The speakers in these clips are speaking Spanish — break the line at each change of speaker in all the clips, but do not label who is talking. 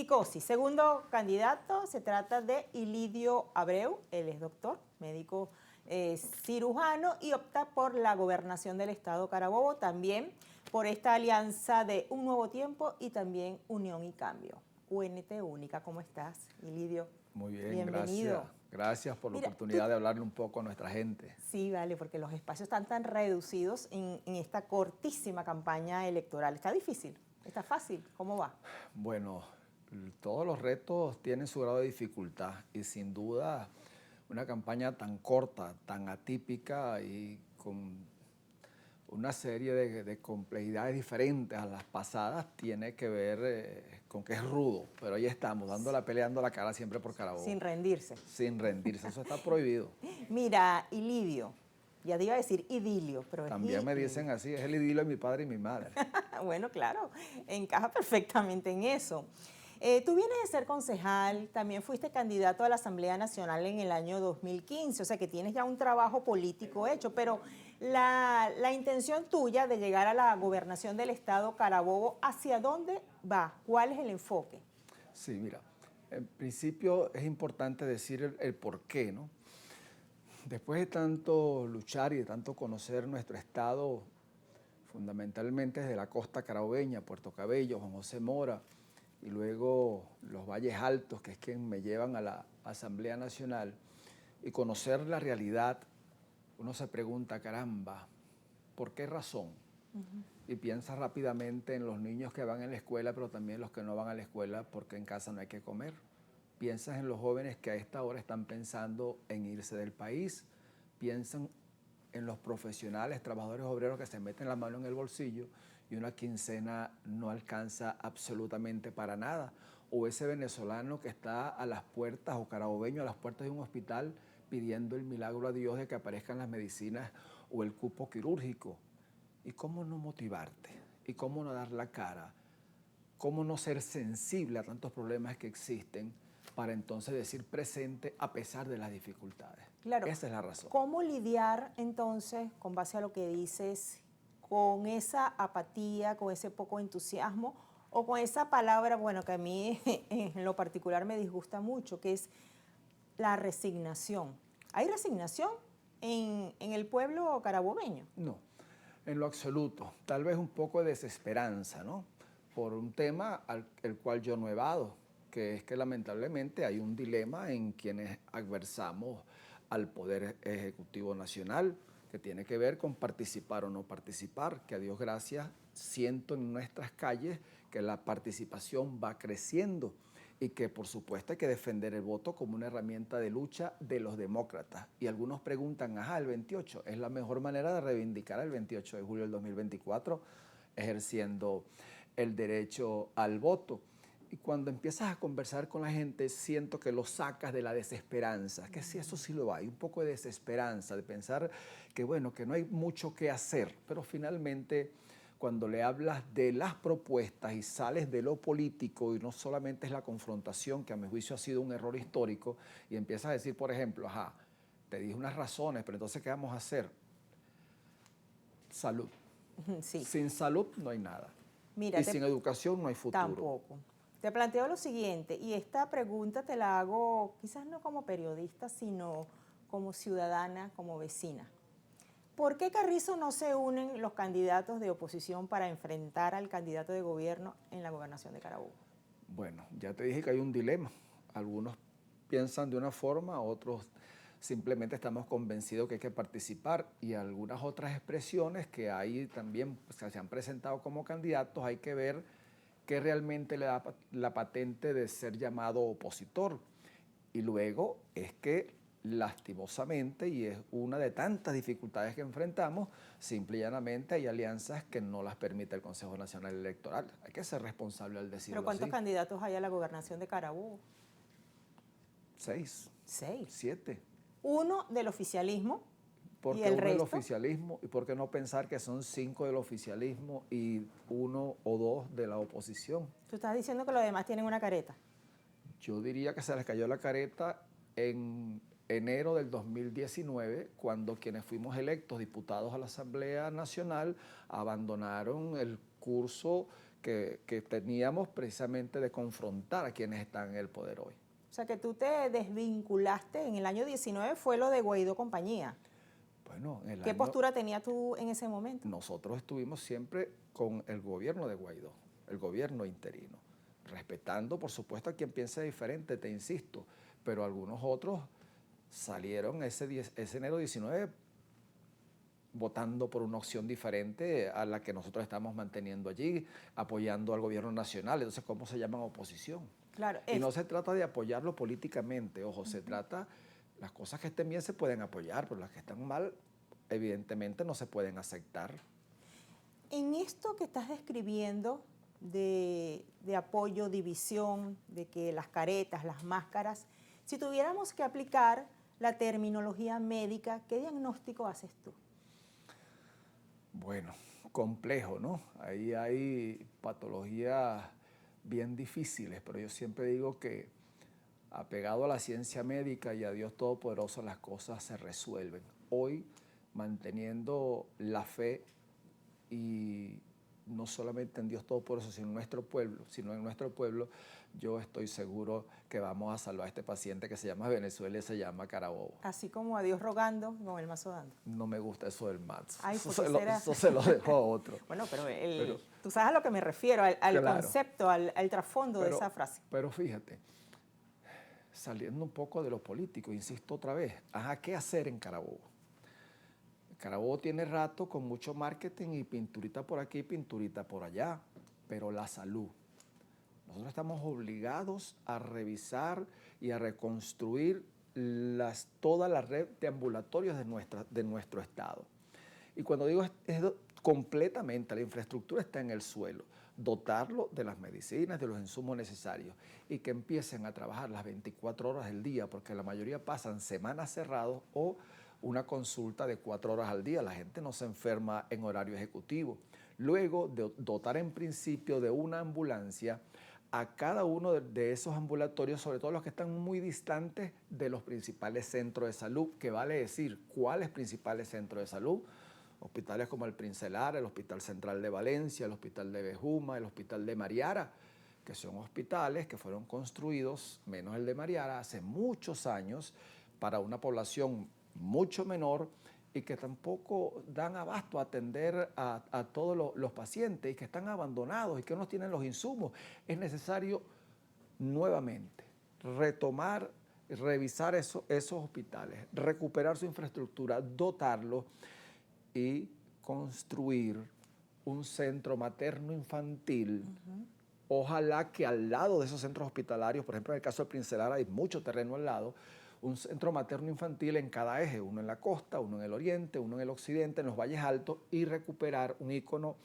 Nicosi, segundo candidato, se trata de Ilidio Abreu, él es doctor, médico cirujano y opta por la gobernación del estado Carabobo, también por esta alianza de Un Nuevo Tiempo y también Unión y Cambio. UNT Única, ¿cómo estás, Ilidio?
Muy bien,
Bienvenido.
gracias. Gracias por la
Mira,
oportunidad de hablarle un poco a nuestra gente.
Sí, vale, porque los espacios están tan reducidos en esta cortísima campaña electoral. ¿Está difícil? ¿Está fácil? ¿Cómo va?
Bueno, todos los retos tienen su grado de dificultad y sin duda una campaña tan corta, tan atípica y con una serie de complejidades diferentes a las pasadas tiene que ver con que es rudo, pero ahí estamos, peleando la cara siempre por Carabobo.
Sin rendirse.
Sin rendirse, eso está prohibido.
Mira, Ilidio, ya te iba a decir idilio, pero
También me dicen así, es el idilio de mi padre y mi madre.
Bueno, claro, encaja perfectamente en eso. Tú vienes de ser concejal, también fuiste candidato a la Asamblea Nacional en el año 2015, o sea que tienes ya un trabajo político hecho, pero la intención tuya de llegar a la gobernación del estado Carabobo, ¿hacia dónde va? ¿Cuál es el enfoque?
Sí, mira, en principio es importante decir el por qué, ¿no? Después de tanto luchar y de tanto conocer nuestro estado, fundamentalmente desde la costa carabobeña, Puerto Cabello, Juan José Mora, y luego los Valles Altos, que es quien me llevan a la Asamblea Nacional, y conocer la realidad, uno se pregunta, caramba, ¿por qué razón? Y piensa rápidamente en los niños que van a la escuela, pero también los que no van a la escuela porque en casa no hay que comer. Piensas en los jóvenes que a esta hora están pensando en irse del país. Piensan en los profesionales, trabajadores obreros que se meten la mano en el bolsillo y una quincena no alcanza absolutamente para nada. O ese venezolano que está a las puertas, o carabobeño a las puertas de un hospital pidiendo el milagro a Dios de que aparezcan las medicinas o el cupo quirúrgico. ¿Y cómo no motivarte? ¿Y cómo no dar la cara? ¿Cómo no ser sensible a tantos problemas que existen para entonces decir presente a pesar de las dificultades?
Claro.
Esa es la razón.
¿Cómo lidiar entonces, con base a lo que dices, con esa apatía, con ese poco entusiasmo o con esa palabra, bueno, que a mí en lo particular me disgusta mucho, que es la resignación? ¿Hay resignación en el pueblo carabobeño?
No, en lo absoluto. Tal vez un poco de desesperanza, ¿no? Por un tema el cual yo no he evado, que es que lamentablemente hay un dilema en quienes adversamos al Poder Ejecutivo Nacional, que tiene que ver con participar o no participar, que a Dios gracias siento en nuestras calles que la participación va creciendo y que por supuesto hay que defender el voto como una herramienta de lucha de los demócratas. Y algunos preguntan, ajá, el 28, ¿es la mejor manera de reivindicar el 28 de julio del 2024 ejerciendo el derecho al voto? Y cuando empiezas a conversar con la gente, siento que lo sacas de la desesperanza, que sí, eso sí lo hay, un poco de desesperanza, de pensar que bueno, que no hay mucho que hacer, pero finalmente cuando le hablas de las propuestas y sales de lo político y no solamente es la confrontación, que a mi juicio ha sido un error histórico, y empiezas a decir, por ejemplo, ajá, te dije unas razones, pero entonces ¿qué vamos a hacer? Salud.
Sí.
Sin salud no hay nada.
Mira,
Y sin educación no hay futuro.
Tampoco. Te planteo lo siguiente, y esta pregunta te la hago quizás no como periodista, sino como ciudadana, como vecina. ¿Por qué Carrizo no se unen los candidatos de oposición para enfrentar al candidato de gobierno en la gobernación de Carabobo?
Bueno, ya te dije que hay un dilema. Algunos piensan de una forma, otros simplemente estamos convencidos que hay que participar, y algunas otras expresiones que hay también, pues, que se han presentado como candidatos, hay que ver qué realmente le da la patente de ser llamado opositor. Y luego es que lastimosamente, y es una de tantas dificultades que enfrentamos, simple y llanamente hay alianzas que no las permite el Consejo Nacional Electoral. Hay que ser responsable al decirlo
¿Pero cuántos
así.
candidatos hay a la gobernación de Carabobo?
6,
6.
7.
Uno del oficialismo
¿Por
y
qué
el
uno del
resto.
oficialismo? ¿Y por qué no pensar que son 5 del oficialismo y 1 o 2 de la oposición?
Tú estás diciendo que los demás tienen una careta.
Yo diría que se les cayó la careta en enero del 2019, cuando quienes fuimos electos diputados a la Asamblea Nacional abandonaron el curso que teníamos precisamente de confrontar a quienes están en el poder hoy.
O sea, que tú te desvinculaste en el año 19, fue lo de Guaidó compañía.
Bueno,
¿Qué postura tenías tú en ese momento?
Nosotros estuvimos siempre con el gobierno de Guaidó, el gobierno interino, respetando, por supuesto, a quien piense diferente, te insisto, pero algunos otros salieron ese enero 19 votando por una opción diferente a la que nosotros estamos manteniendo allí, apoyando al gobierno nacional. Entonces, ¿cómo se llaman oposición?
Claro.
Y no se trata de apoyarlo políticamente, ojo, se trata, las cosas que estén bien se pueden apoyar, pero las que están mal, evidentemente no se pueden aceptar.
En esto que estás describiendo de apoyo, división, de que las caretas, las máscaras, si tuviéramos que aplicar la terminología médica, ¿qué diagnóstico haces tú?
Bueno, complejo, ¿no? Ahí hay patologías bien difíciles, pero yo siempre digo que apegado a la ciencia médica y a Dios Todopoderoso, las cosas se resuelven. Hoy, manteniendo la fe y no solamente en Dios Todopoderoso, sino en nuestro pueblo, yo estoy seguro que vamos a salvar a este paciente que se llama Venezuela y se llama Carabobo.
Así como a Dios rogando, con el mazo dando.
No me gusta eso del mazo.
Ay,
eso se lo dejo a otro.
Bueno, pero tú sabes a lo que me refiero, al
claro,
concepto, al trasfondo de esa frase.
Pero fíjate, saliendo un poco de lo político, insisto otra vez, ¿qué hacer en Carabobo? Carabobo tiene rato con mucho marketing y pinturita por aquí, pinturita por allá, pero la salud. Nosotros estamos obligados a revisar y a reconstruir toda la red de ambulatorios de nuestro estado. Y cuando digo es completamente, la infraestructura está en el suelo, dotarlo de las medicinas, de los insumos necesarios y que empiecen a trabajar las 24 horas del día, porque la mayoría pasan semanas cerrados o una consulta de 4 horas al día. La gente no se enferma en horario ejecutivo. Luego de dotar en principio de una ambulancia a cada uno de esos ambulatorios, sobre todo los que están muy distantes de los principales centros de salud, que vale decir, ¿cuáles principales centros de salud? Hospitales como el Princelar, el Hospital Central de Valencia, el Hospital de Bejuma, el Hospital de Mariara, que son hospitales que fueron construidos, menos el de Mariara, hace muchos años para una población mucho menor y que tampoco dan abasto a atender a todos los pacientes y que están abandonados y que no tienen los insumos. Es necesario nuevamente retomar, revisar esos hospitales, recuperar su infraestructura, dotarlos y construir un centro materno-infantil. Ojalá que al lado de esos centros hospitalarios, por ejemplo en el caso del Princelar hay mucho terreno al lado, un centro materno-infantil en cada eje, uno en la costa, uno en el oriente, uno en el occidente, en los valles altos, y recuperar un ícono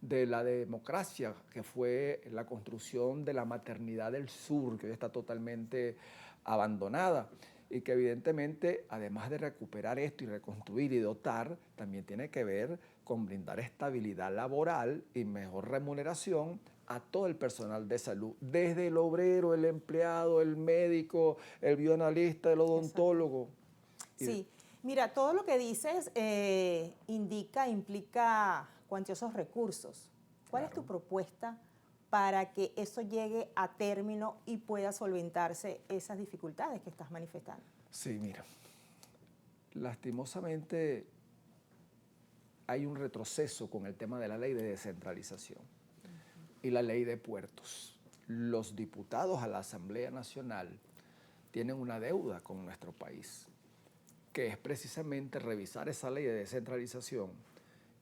de la democracia, que fue la construcción de la maternidad del sur, que hoy está totalmente abandonada, y que evidentemente, además de recuperar esto y reconstruir y dotar, también tiene que ver con brindar estabilidad laboral y mejor remuneración a todo el personal de salud, desde el obrero, el empleado, el médico, el bioanalista, el odontólogo.
Sí, mira, todo lo que dices implica cuantiosos recursos. ¿Cuál es tu propuesta para que eso llegue a término y pueda solventarse esas dificultades que estás manifestando?
Sí, mira, lastimosamente hay un retroceso con el tema de la ley de descentralización y la ley de puertos. Los diputados a la Asamblea Nacional tienen una deuda con nuestro país, que es precisamente revisar esa ley de descentralización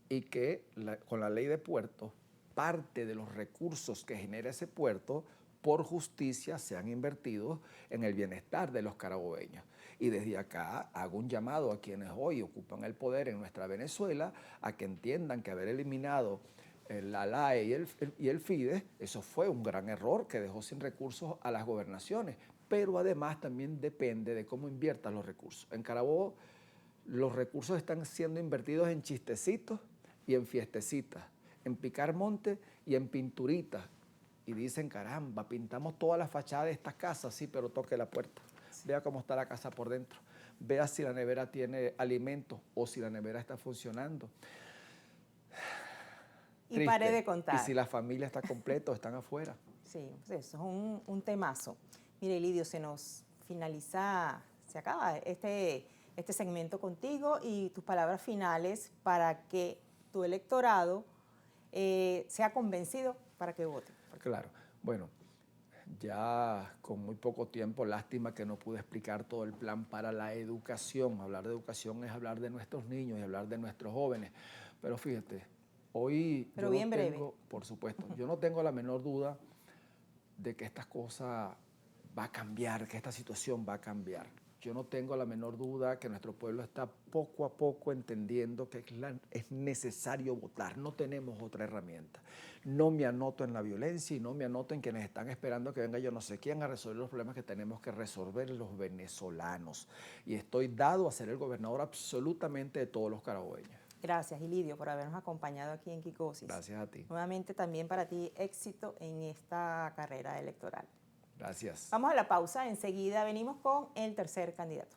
y que con la ley de puertos, parte de los recursos que genera ese puerto, por justicia, sean invertidos en el bienestar de los carabobeños. Y desde acá hago un llamado a quienes hoy ocupan el poder en nuestra Venezuela a que entiendan que haber eliminado la ALAE y el FIDE, eso fue un gran error que dejó sin recursos a las gobernaciones, pero además también depende de cómo inviertan los recursos. En Carabobo los recursos están siendo invertidos en chistecitos y en fiestecitas, en picar monte y en pinturitas. Y dicen, caramba, pintamos toda la fachada de estas casas, sí, pero toque la puerta. Vea cómo está la casa por dentro. Vea si la nevera tiene alimentos o si la nevera está funcionando.
y pare de
Y
contar.
si la familia está completa o están afuera.
Sí, pues eso es un temazo. Mire, Lidio, se acaba este segmento contigo y tus palabras finales para que tu electorado sea convencido para que vote.
Claro. Bueno, ya con muy poco tiempo, lástima que no pude explicar todo el plan para la educación. Hablar de educación es hablar de nuestros niños y hablar de nuestros jóvenes. Pero fíjate, hoy
Pero
yo
bien
no
breve.
tengo, por supuesto, yo no tengo la menor duda de que esta cosa va a cambiar, que esta situación va a cambiar. Yo no tengo la menor duda que nuestro pueblo está poco a poco entendiendo que es necesario votar, no tenemos otra herramienta. No me anoto en la violencia y no me anoto en quienes están esperando que venga yo no sé quién a resolver los problemas que tenemos que resolver los venezolanos. Y estoy dado a ser el gobernador absolutamente de todos los carabobeños.
Gracias, Ilidio, por habernos acompañado aquí en Kikosis.
Gracias a ti.
Nuevamente también para ti éxito en esta carrera electoral.
Gracias.
Vamos a la pausa, enseguida venimos con el tercer candidato.